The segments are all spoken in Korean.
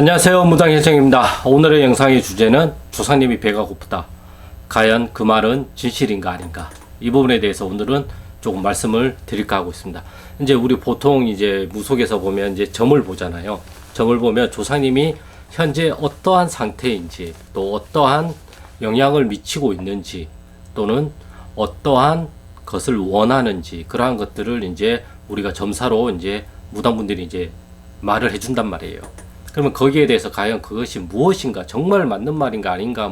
안녕하세요, 무당혜정입니다. 오늘의 영상의 주제는 조상님이 배가 고프다. 과연 그 말은 진실인가 아닌가? 이 부분에 대해서 오늘은 조금 말씀을 드릴까 하고 있습니다. 이제 우리 보통 이제 무속에서 보면 이제 점을 보잖아요. 점을 보면 조상님이 현재 어떠한 상태인지, 또 어떠한 영향을 미치고 있는지, 또는 어떠한 것을 원하는지, 그러한 것들을 이제 우리가 점사로 이제 무당분들이 이제 말을 해준단 말이에요. 그러면 거기에 대해서 과연 그것이 무엇인가, 정말 맞는 말인가 아닌가,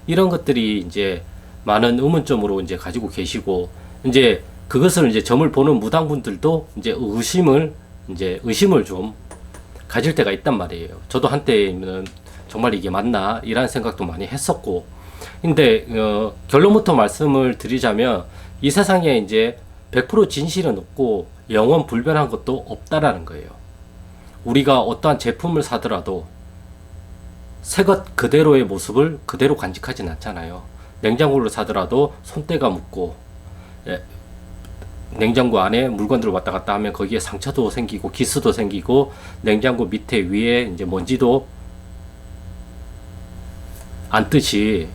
이런 것들이 이제 많은 의문점으로 이제 가지고 계시고, 이제 그것을 이제 점을 보는 무당분들도 이제 의심을 좀 가질 때가 있단 말이에요. 저도 한때는 정말 이게 맞나? 이런 생각도 많이 했었고, 근데, 결론부터 말씀을 드리자면, 이 세상에 이제 100% 진실은 없고, 영원 불변한 것도 없다라는 거예요. 우리가 어떠한 제품을 사더라도 새것 그대로의 모습을 그대로 간직하진 않잖아요. 냉장고를 사더라도 손때가 묻고, 냉장고 안에 물건들을 왔다 갔다 하면 거기에 상처도 생기고 기스도 생기고, 냉장고 밑에 위에 이제 먼지도 앉듯이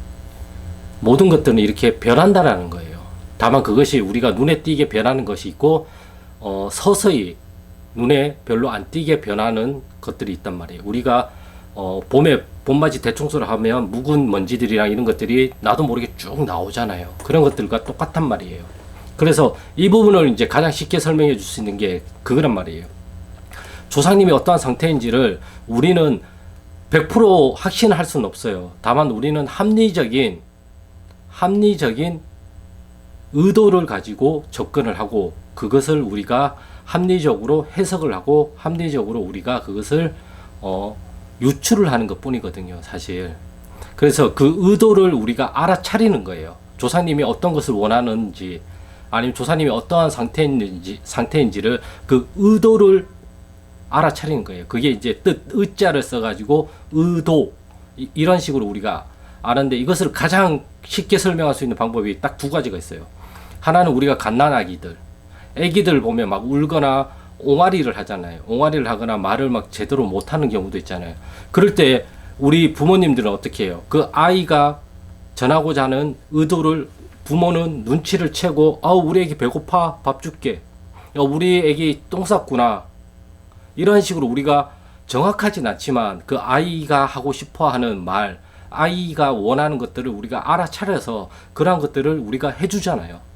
모든 것들은 이렇게 변한다라는 거예요. 다만 그것이 우리가 눈에 띄게 변하는 것이 있고, 서서히 눈에 별로 안 띄게 변하는 것들이 있단 말이에요. 우리가 봄에 봄맞이 대청소를 하면 묵은 먼지들이랑 이런 것들이 나도 모르게 쭉 나오잖아요. 그런 것들과 똑같단 말이에요. 그래서 이 부분을 이제 가장 쉽게 설명해 줄 수 있는 게 그거란 말이에요. 조상님이 어떠한 상태인지를 우리는 100% 확신할 수는 없어요. 다만 우리는 합리적인 의도를 가지고 접근을 하고, 그것을 우리가 합리적으로 해석을 하고, 합리적으로 우리가 그것을 유출을 하는 것 뿐이거든요, 사실. 그래서 그 의도를 우리가 알아차리는 거예요. 조상님이 어떤 것을 원하는지, 아니면 조상님이 어떠한 상태인지를 그 의도를 알아차리는 거예요. 그게 이제 의자를 써가지고 의도, 이런 식으로 우리가 아는데, 이것을 가장 쉽게 설명할 수 있는 방법이 딱 두 가지가 있어요. 하나는 우리가 갓난아기들, 애기들 보면 막 울거나 옹알이를 하잖아요. 옹알이를 하거나 말을 막 제대로 못하는 경우도 있잖아요. 그럴 때 우리 부모님들은 어떻게 해요? 그 아이가 전하고자 하는 의도를 부모는 눈치를 채고, 우리 애기 배고파, 밥 줄게. 우리 애기 똥 쌌구나. 이런 식으로 우리가 정확하진 않지만 그 아이가 하고 싶어 하는 말, 아이가 원하는 것들을 우리가 알아차려서 그러한 것들을 우리가 해주잖아요.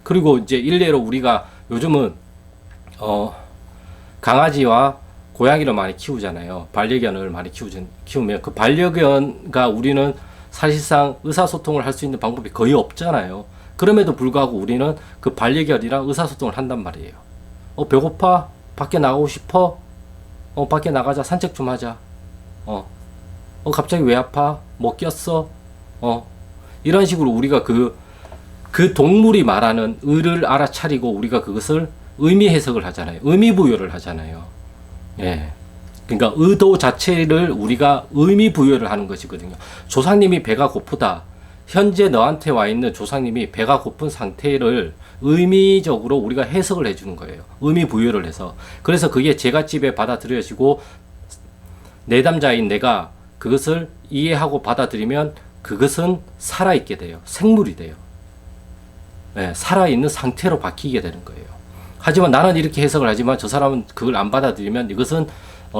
그리고 이제 일례로 우리가 요즘은 강아지와 고양이를 많이 키우잖아요. 반려견을 많이 키우면 그 반려견과 우리는 사실상 의사소통을 할 수 있는 방법이 거의 없잖아요. 그럼에도 불구하고 우리는 그 반려견이랑 의사소통을 한단 말이에요. 배고파? 밖에 나가고 싶어? 밖에 나가자. 산책 좀 하자. 갑자기 왜 아파? 뭐 꼈어? 이런 식으로 우리가 그 동물이 말하는 의를 알아차리고 우리가 그것을 의미 해석을 하잖아요. 의미 부여를 하잖아요. 예. 그러니까 의도 자체를 우리가 의미 부여를 하는 것이거든요. 조상님이 배가 고프다. 현재 너한테 와 있는 조상님이 배가 고픈 상태를 의미적으로 우리가 해석을 해주는 거예요. 의미 부여를 해서. 그래서 그게 제갓집에 받아들여지고, 내담자인 내가 그것을 이해하고 받아들이면 그것은 살아있게 돼요. 생물이 돼요. 네, 살아있는 상태로 바뀌게 되는 거예요. 하지만 나는 이렇게 해석을 하지만 저 사람은 그걸 안 받아들이면 이것은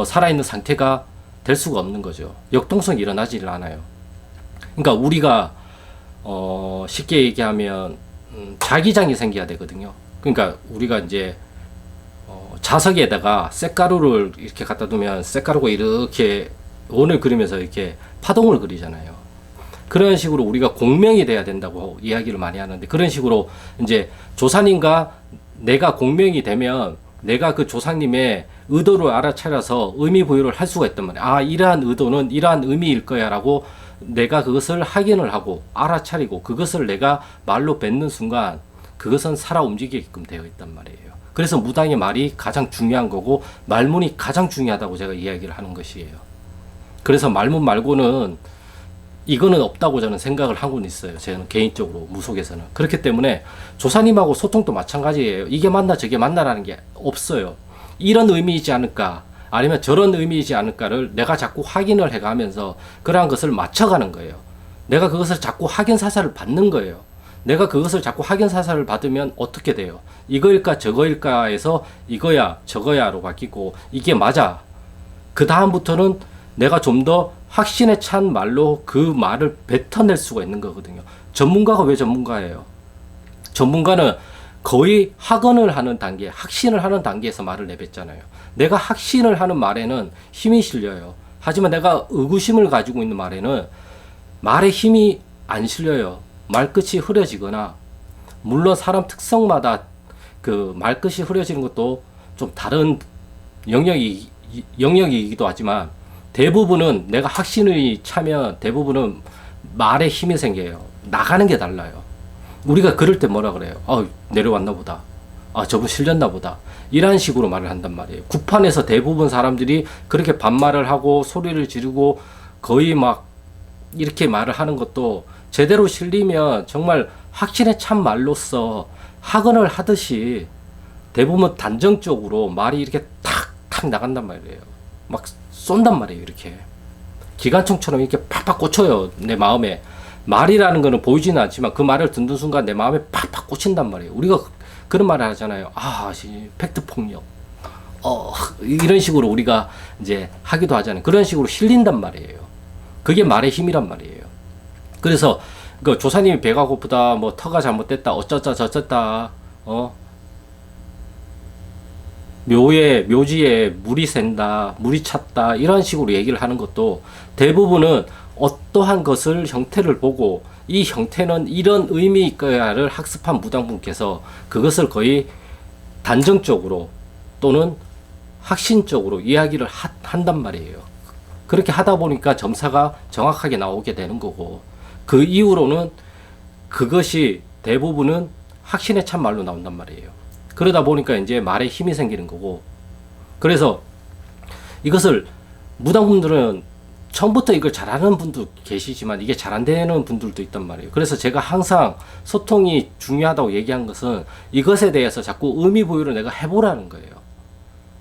살아있는 상태가 될 수가 없는 거죠. 역동성이 일어나질 않아요. 그러니까 우리가 쉽게 얘기하면 자기장이 생겨야 되거든요. 그러니까 우리가 이제 자석에다가 쇳가루를 이렇게 갖다 두면 쇳가루가 이렇게 원을 그리면서 이렇게 파동을 그리잖아요. 그런 식으로 우리가 공명이 돼야 된다고 이야기를 많이 하는데, 그런 식으로 이제 조상님과 내가 공명이 되면 내가 그 조상님의 의도를 알아차려서 의미 부여를 할 수가 있단 말이야. 이러한 의도는 이러한 의미일 거야 라고 내가 그것을 확인을 하고 알아차리고, 그것을 내가 말로 뱉는 순간 그것은 살아 움직이게끔 되어 있단 말이에요. 그래서 무당의 말이 가장 중요한 거고, 말문이 가장 중요하다고 제가 이야기를 하는 것이에요. 그래서 말문 말고는 이거는 없다고 저는 생각을 하고는 있어요. 저는 개인적으로 무속에서는. 그렇기 때문에 조사님하고 소통도 마찬가지예요. 이게 맞나 저게 맞나라는 게 없어요. 이런 의미이지 않을까, 아니면 저런 의미이지 않을까를 내가 자꾸 확인을 해가면서 그러한 것을 맞춰가는 거예요. 내가 그것을 자꾸 확인 사살을 받는 거예요. 내가 그것을 자꾸 확인 사살을 받으면 어떻게 돼요? 이거일까 저거일까 해서 이거야 저거야로 바뀌고 이게 맞아. 그 다음부터는 내가 좀 더 확신에 찬 말로 그 말을 뱉어낼 수가 있는 거거든요. 전문가가 왜 전문가예요? 전문가는 거의 학언을 하는 단계, 확신을 하는 단계에서 말을 내뱉잖아요. 내가 확신을 하는 말에는 힘이 실려요. 하지만 내가 의구심을 가지고 있는 말에는 말에 힘이 안 실려요. 말끝이 흐려지거나, 물론 사람 특성마다 그 말끝이 흐려지는 것도 좀 다른 영역이기도 하지만 대부분은 내가 확신이 차면 대부분은 말에 힘이 생겨요. 나가는 게 달라요. 우리가 그럴 때 뭐라 그래요? 내려왔나 보다. 저분 실렸나 보다. 이런 식으로 말을 한단 말이에요. 국판에서 대부분 사람들이 그렇게 반말을 하고 소리를 지르고 거의 막 이렇게 말을 하는 것도 제대로 실리면 정말 확신에 찬 말로써 학언을 하듯이 대부분 단정적으로 말이 이렇게 탁탁 나간단 말이에요. 막 쏜단 말이에요. 이렇게 기관총처럼 이렇게 팍팍 꽂혀요. 내 마음에. 말이라는 거는 보이지는 않지만 그 말을 듣는 순간 내 마음에 팍팍 꽂힌단 말이에요. 우리가 그런 말을 하잖아요. 팩트 폭력. 이런 식으로 우리가 이제 하기도 하잖아요. 그런 식으로 실린단 말이에요. 그게 말의 힘이란 말이에요. 그래서 그 조사님이 배가 고프다, 뭐 터가 잘못됐다, 어쩌다 저쩌다, 묘지에 물이 샌다, 물이 찼다, 이런 식으로 얘기를 하는 것도 대부분은 어떠한 것을 형태를 보고 이 형태는 이런 의미일 거야를 학습한 무당분께서 그것을 거의 단정적으로 또는 확신적으로 이야기를 한단 말이에요. 그렇게 하다 보니까 점사가 정확하게 나오게 되는 거고, 그 이후로는 그것이 대부분은 확신에 찬 말로 나온단 말이에요. 그러다 보니까 이제 말에 힘이 생기는 거고, 그래서 이것을 무당분들은 처음부터 이걸 잘하는 분도 계시지만 이게 잘 안 되는 분들도 있단 말이에요. 그래서 제가 항상 소통이 중요하다고 얘기한 것은 이것에 대해서 자꾸 의미 부여를 내가 해보라는 거예요.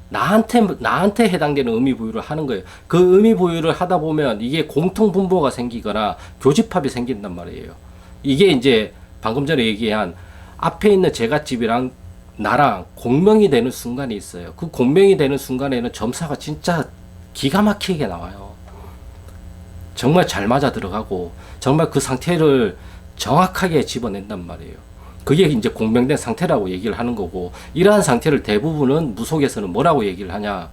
나한테 해당되는 의미 부여를 하는 거예요. 그 의미 부여를 하다 보면 이게 공통 분모가 생기거나 교집합이 생긴단 말이에요. 이게 이제 방금 전에 얘기한 앞에 있는 제갓집이랑 나랑 공명이 되는 순간이 있어요. 그 공명이 되는 순간에는 점사가 진짜 기가 막히게 나와요. 정말 잘 맞아 들어가고 정말 그 상태를 정확하게 집어낸단 말이에요. 그게 이제 공명된 상태라고 얘기를 하는 거고, 이러한 상태를 대부분은 무속에서는 뭐라고 얘기를 하냐,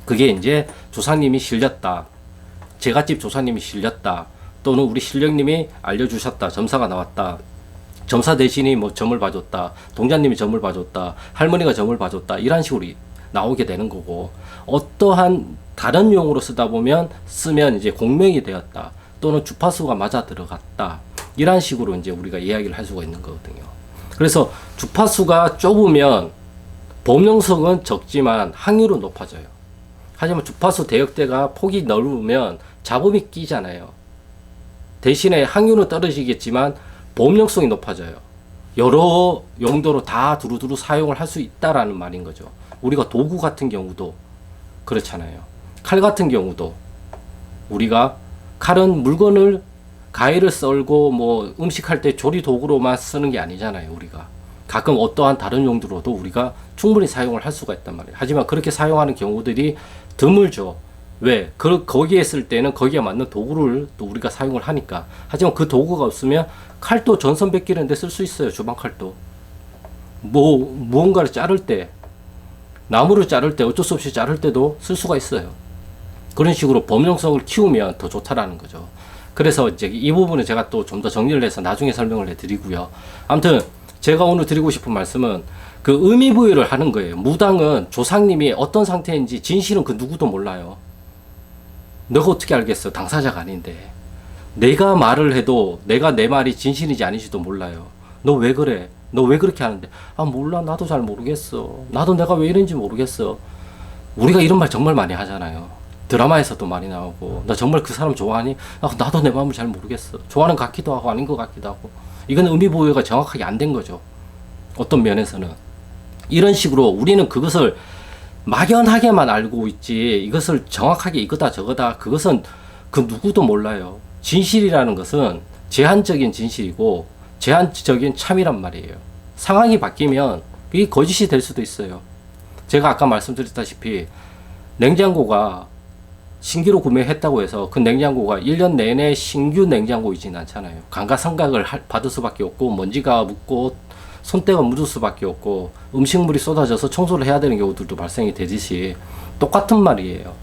그게 이제 조사님이 실렸다, 제갓집 조사님이 실렸다, 또는 우리 실령님이 알려주셨다, 점사가 나왔다, 점사 대신이 뭐 점을 봐줬다, 동자님이 점을 봐줬다, 할머니가 점을 봐줬다, 이런 식으로 나오게 되는 거고, 어떠한 다른 용어로 쓰면 이제 공명이 되었다, 또는 주파수가 맞아 들어갔다, 이런 식으로 이제 우리가 이야기를 할 수가 있는 거거든요. 그래서 주파수가 좁으면 범용성은 적지만 확률은 높아져요. 하지만 주파수 대역대가 폭이 넓으면 잡음이 끼잖아요. 대신에 확률은 떨어지겠지만 범용성이 높아져요. 여러 용도로 다 두루두루 사용을 할 수 있다라는 말인 거죠. 우리가 도구 같은 경우도 그렇잖아요. 칼 같은 경우도 우리가 칼은 물건을 가위를 썰고 뭐 음식할 때 조리 도구로만 쓰는 게 아니잖아요. 우리가 가끔 어떠한 다른 용도로도 우리가 충분히 사용을 할 수가 있단 말이에요. 하지만 그렇게 사용하는 경우들이 드물죠. 왜? 거기에 쓸 때는 거기에 맞는 도구를 또 우리가 사용을 하니까. 하지만 그 도구가 없으면 칼도 전선 벗기는데 쓸 수 있어요. 주방 칼도. 무언가를 자를 때, 나무를 자를 때 어쩔 수 없이 자를 때도 쓸 수가 있어요. 그런 식으로 범용성을 키우면 더 좋다라는 거죠. 그래서 이제 이 부분은 제가 또 좀 더 정리를 해서 나중에 설명을 해드리고요. 아무튼 제가 오늘 드리고 싶은 말씀은 그 의미 부여를 하는 거예요. 무당은 조상님이 어떤 상태인지 진실은 그 누구도 몰라요. 너가 어떻게 알겠어? 당사자가 아닌데. 내가 말을 해도 내가 내 말이 진실인지 아닌지도 몰라요. 너 왜 그래? 너 왜 그렇게 하는데? 몰라. 나도 잘 모르겠어. 나도 내가 왜 이런지 모르겠어. 우리가 이런 말 정말 많이 하잖아요. 드라마에서도 많이 나오고, 나 정말 그 사람 좋아하니? 나도 내 마음을 잘 모르겠어. 좋아하는 것 같기도 하고 아닌 것 같기도 하고. 이건 의미 부여가 정확하게 안 된 거죠. 어떤 면에서는. 이런 식으로 우리는 그것을 막연하게만 알고 있지 이것을 정확하게 이거다 저거다 그것은 그 누구도 몰라요. 진실이라는 것은 제한적인 진실이고 제한적인 참이란 말이에요. 상황이 바뀌면 이게 거짓이 될 수도 있어요. 제가 아까 말씀드렸다시피 냉장고가 신기로 구매했다고 해서 그 냉장고가 1년 내내 신규 냉장고이진 않잖아요. 감가상각을 받을 수밖에 없고 먼지가 묻고 손때가 묻을 수밖에 없고 음식물이 쏟아져서 청소를 해야 되는 경우들도 발생이 되듯이 똑같은 말이에요.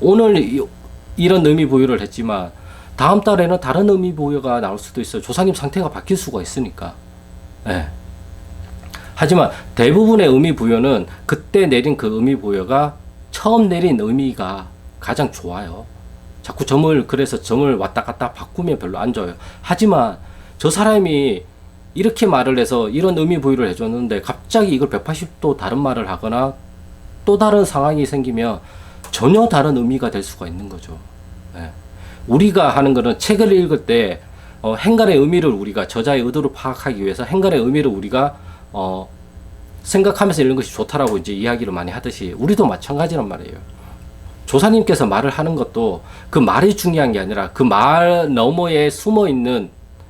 오늘 이런 의미 부여를 했지만 다음 달에는 다른 의미 부여가 나올 수도 있어요. 조사님 상태가 바뀔 수가 있으니까. 네. 하지만 대부분의 의미 부여는 그때 내린 그 의미 부여가 처음 내린 의미가 가장 좋아요. 자꾸 그래서 점을 왔다 갔다 바꾸면 별로 안 좋아요. 하지만 저 사람이 이렇게 말을 해서 이런 의미 부여를 해줬는데 갑자기 이걸 180도 다른 말을 하거나 또 다른 상황이 생기면 전혀 다른 의미가 될 수가 있는 거죠. 네. 우리가 하는 거는 책을 읽을 때 행간의 의미를 우리가 저자의 의도를 파악하기 위해서 행간의 의미를 우리가 생각하면서 읽는 것이 좋다라고 이제 이야기를 많이 하듯이 우리도 마찬가지란 말이에요. 조사님께서 말을 하는 것도 그 말이 중요한 게 아니라 그 말 너머에 숨어 있는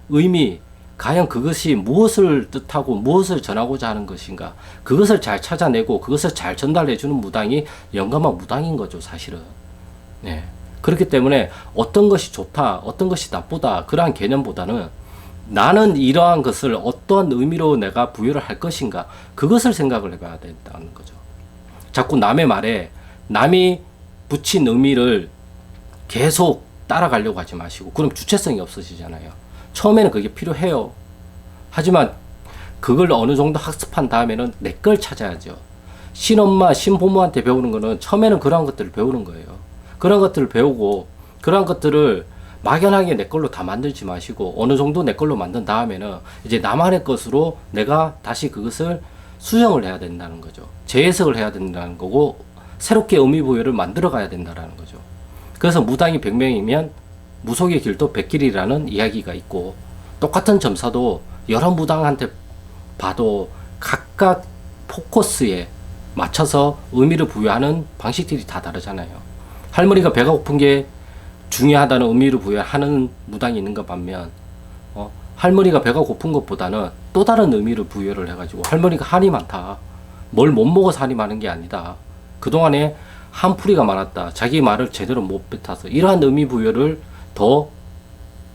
의미, 과연 그것이 무엇을 뜻하고 무엇을 전하고자 하는 것인가, 그것을 잘 찾아내고 그것을 잘 전달해 주는 무당이 영감한 무당인 거죠, 사실은. 네. 그렇기 때문에 어떤 것이 좋다, 어떤 것이 나쁘다, 그러한 개념보다는 나는 이러한 것을 어떠한 의미로 내가 부여를 할 것인가, 그것을 생각을 해봐야 된다는 거죠. 자꾸 남의 말에 남이 붙인 의미를 계속 따라가려고 하지 마시고, 그럼 주체성이 없어지잖아요. 처음에는 그게 필요해요. 하지만 그걸 어느 정도 학습한 다음에는 내 걸 찾아야죠. 신엄마, 신부모한테 배우는 거는 처음에는 그러한 것들을 배우는 거예요. 그런 것들을 배우고 그런 것들을 막연하게 내 걸로 다 만들지 마시고 어느 정도 내 걸로 만든 다음에는 이제 나만의 것으로 내가 다시 그것을 수정을 해야 된다는 거죠. 재해석을 해야 된다는 거고 새롭게 의미 부여를 만들어 가야 된다는 거죠. 그래서 무당이 100명이면 무속의 길도 100길이라는 이야기가 있고, 똑같은 점사도 여러 무당한테 봐도 각각 포커스에 맞춰서 의미를 부여하는 방식들이 다 다르잖아요. 할머니가 배가 고픈 게 중요하다는 의미를 부여하는 무당이 있는가 반면 할머니가 배가 고픈 것보다는 또 다른 의미를 부여를 해가지고 할머니가 한이 많다, 뭘 못 먹어서 한이 많은 게 아니다, 그동안에 한풀이가 많았다, 자기 말을 제대로 못 뱉어서, 이러한 의미 부여를 더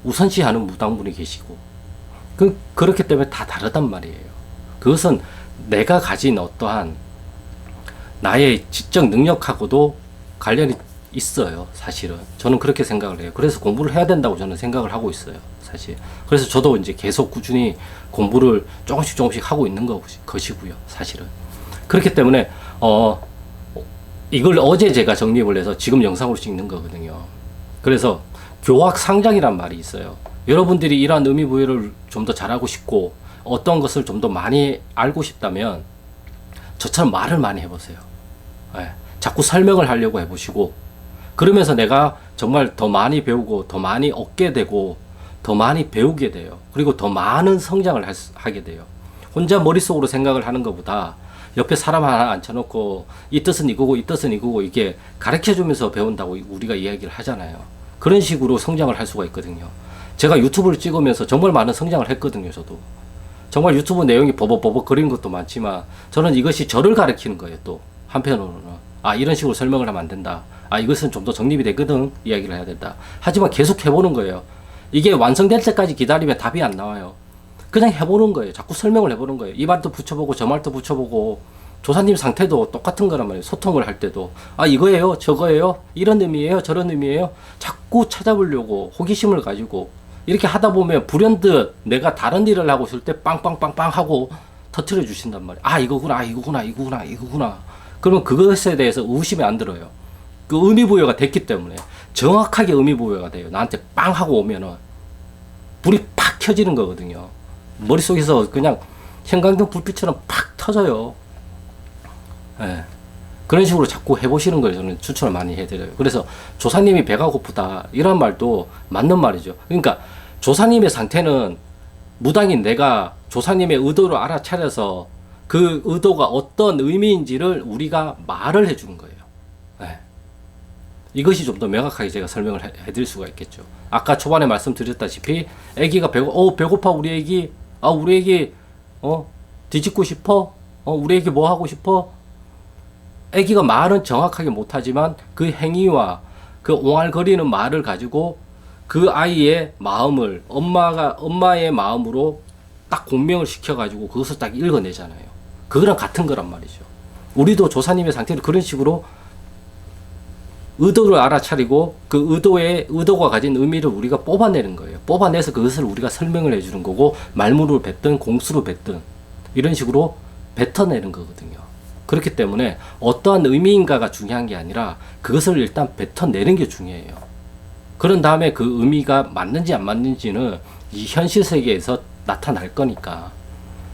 우선시하는 무당분이 계시고, 그렇기 때문에 다 다르단 말이에요. 그것은 내가 가진 어떠한 나의 지적 능력하고도 관련이 있어요, 사실은. 저는 그렇게 생각을 해요. 그래서 공부를 해야 된다고 저는 생각을 하고 있어요, 사실. 그래서 저도 이제 계속 꾸준히 공부를 조금씩 하고 있는 것이고요, 사실은. 그렇기 때문에, 이걸 어제 제가 정립을 해서 지금 영상으로 찍는 거거든요. 그래서 교학상장이란 말이 있어요. 여러분들이 이러한 의미 부여를 좀 더 잘하고 싶고 어떤 것을 좀 더 많이 알고 싶다면 저처럼 말을 많이 해보세요. 네. 자꾸 설명을 하려고 해보시고, 그러면서 내가 정말 더 많이 배우고 더 많이 얻게 되고 더 많이 배우게 돼요. 그리고 더 많은 성장을 하게 돼요. 혼자 머릿속으로 생각을 하는 것보다 옆에 사람 하나 앉혀놓고 이 뜻은 이거고 이 뜻은 이거고 이게 가르쳐주면서 배운다고 우리가 이야기를 하잖아요. 그런 식으로 성장을 할 수가 있거든요. 제가 유튜브를 찍으면서 정말 많은 성장을 했거든요, 저도. 정말 유튜브 내용이 버벅버벅 거리는 것도 많지만 저는 이것이 저를 가르치는 거예요, 또. 한편으로는. 아, 이런 식으로 설명을 하면 안 된다. 아, 이것은 좀 더 정립이 되거든. 이야기를 해야 된다. 하지만 계속 해보는 거예요. 이게 완성될 때까지 기다리면 답이 안 나와요. 그냥 해보는 거예요. 자꾸 설명을 해보는 거예요. 이 말도 붙여보고 저 말도 붙여보고, 조사님 상태도 똑같은 거란 말이에요. 소통을 할 때도 아, 이거예요, 저거예요, 이런 의미예요, 저런 의미예요, 자꾸 찾아보려고 호기심을 가지고 이렇게 하다 보면 불현듯 내가 다른 일을 하고 있을 때 빵빵빵빵 하고 터트려 주신단 말이에요. 아, 이거구나, 이거구나. 그러면 그것에 대해서 의심이 안 들어요. 그 의미 부여가 됐기 때문에 정확하게 의미 부여가 돼요. 나한테 빵 하고 오면은 불이 팍 켜지는 거거든요. 머릿속에서 그냥 형광등 불빛처럼 팍 터져요. 네. 그런 식으로 자꾸 해보시는 걸 저는 추천을 많이 해드려요. 그래서 조사님이 배가 고프다, 이런 말도 맞는 말이죠. 그러니까 조사님의 상태는 무당인 내가 조사님의 의도를 알아차려서 그 의도가 어떤 의미인지를 우리가 말을 해주는 거예요. 네. 이것이 좀 더 명확하게 제가 설명을 해드릴 수가 있겠죠. 아까 초반에 말씀드렸다시피 애기가 배고파 우리 애기, 우리 애기 뒤집고 싶어, 우리 애기 뭐 하고 싶어. 애기가 말은 정확하게 못하지만 그 행위와 그 옹알거리는 말을 가지고 그 아이의 마음을 엄마의 마음으로 딱 공명을 시켜가지고 그것을 딱 읽어내잖아요. 그거랑 같은 거란 말이죠. 우리도 조사님의 상태를 그런 식으로 의도를 알아차리고 그 의도가 가진 의미를 우리가 뽑아내는 거예요. 뽑아내서 그것을 우리가 설명을 해주는 거고, 말문을 뱉든 공수를 뱉든 이런 식으로 뱉어내는 거거든요. 그렇기 때문에 어떠한 의미인가가 중요한 게 아니라 그것을 일단 뱉어내는 게 중요해요. 그런 다음에 그 의미가 맞는지 안 맞는지는 이 현실 세계에서 나타날 거니까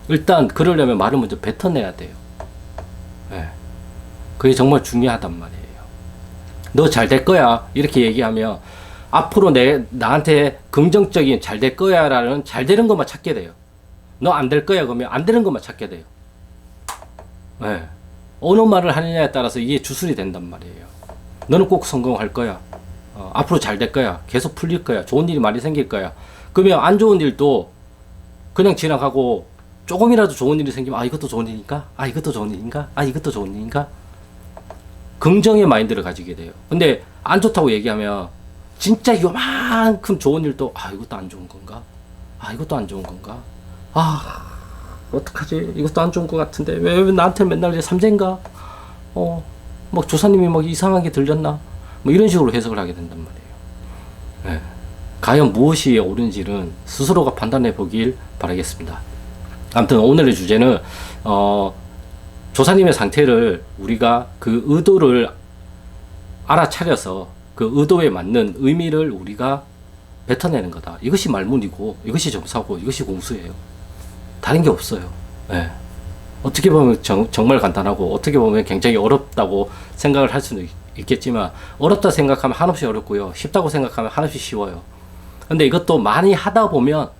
일단 그러려면 말을 먼저 뱉어내야 돼요. 네. 그게 정말 중요하단 말이에요. 너 잘 될 거야 이렇게 얘기하면 앞으로 나한테 긍정적인 잘 될 거야 라는 잘 되는 것만 찾게 돼요. 너 안 될 거야 그러면 안 되는 것만 찾게 돼요. 네. 어느 말을 하느냐에 따라서 이게 주술이 된단 말이에요. 너는 꼭 성공할 거야. 앞으로 잘 될 거야. 계속 풀릴 거야. 좋은 일이 많이 생길 거야. 그러면 안 좋은 일도 그냥 지나가고 조금이라도 좋은 일이 생기면 이것도 좋은 일인가? 이것도 좋은 일인가? 이것도 좋은 일인가? 긍정의 마인드를 가지게 돼요. 근데 안 좋다고 얘기하면 진짜 요만큼 좋은 일도 이것도 안 좋은 건가? 이것도 안 좋은 건가? 어떡하지? 이것도 안 좋은 것 같은데 왜 나한테 맨날 이제 삼재인가? 막 조사님이 막 이상하게 들렸나? 뭐 이런 식으로 해석을 하게 된단 말이에요. 네. 과연 무엇이 옳은지는 스스로가 판단해 보길 바라겠습니다. 아무튼 오늘의 주제는 조사님의 상태를 우리가 그 의도를 알아차려서 그 의도에 맞는 의미를 우리가 뱉어내는 거다. 이것이 말문이고 이것이 점사고 이것이 공수예요. 다른 게 없어요. 네. 어떻게 보면 정말 간단하고 어떻게 보면 굉장히 어렵다고 생각을 할 수는 있겠지만 어렵다 생각하면 한없이 어렵고요. 쉽다고 생각하면 한없이 쉬워요. 근데 이것도 많이 하다 보면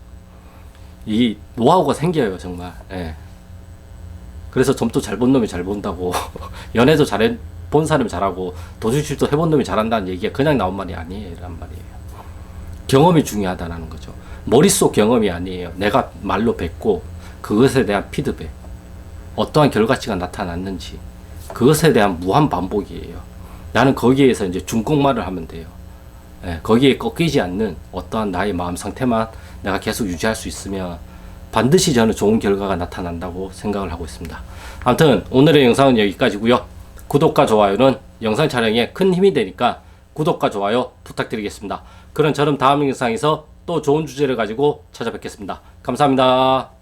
이 노하우가 생겨요, 정말. 예. 그래서 점도 잘 본 놈이 잘 본다고 연애도 본 사람이 잘하고 도주질도 해본 놈이 잘한다는 얘기가 그냥 나온 말이 아니에요, 란 말이에요. 경험이 중요하다는 거죠. 머릿속 경험이 아니에요. 내가 말로 뱉고 그것에 대한 피드백, 어떠한 결과치가 나타났는지 그것에 대한 무한 반복이에요. 나는 거기에서 이제 중국말을 하면 돼요. 예, 거기에 꺾이지 않는 어떠한 나의 마음 상태만 내가 계속 유지할 수 있으면 반드시 저는 좋은 결과가 나타난다고 생각을 하고 있습니다. 아무튼 오늘의 영상은 여기까지고요. 구독과 좋아요는 영상 촬영에 큰 힘이 되니까 구독과 좋아요 부탁드리겠습니다. 그럼 저는 다음 영상에서 또 좋은 주제를 가지고 찾아뵙겠습니다. 감사합니다.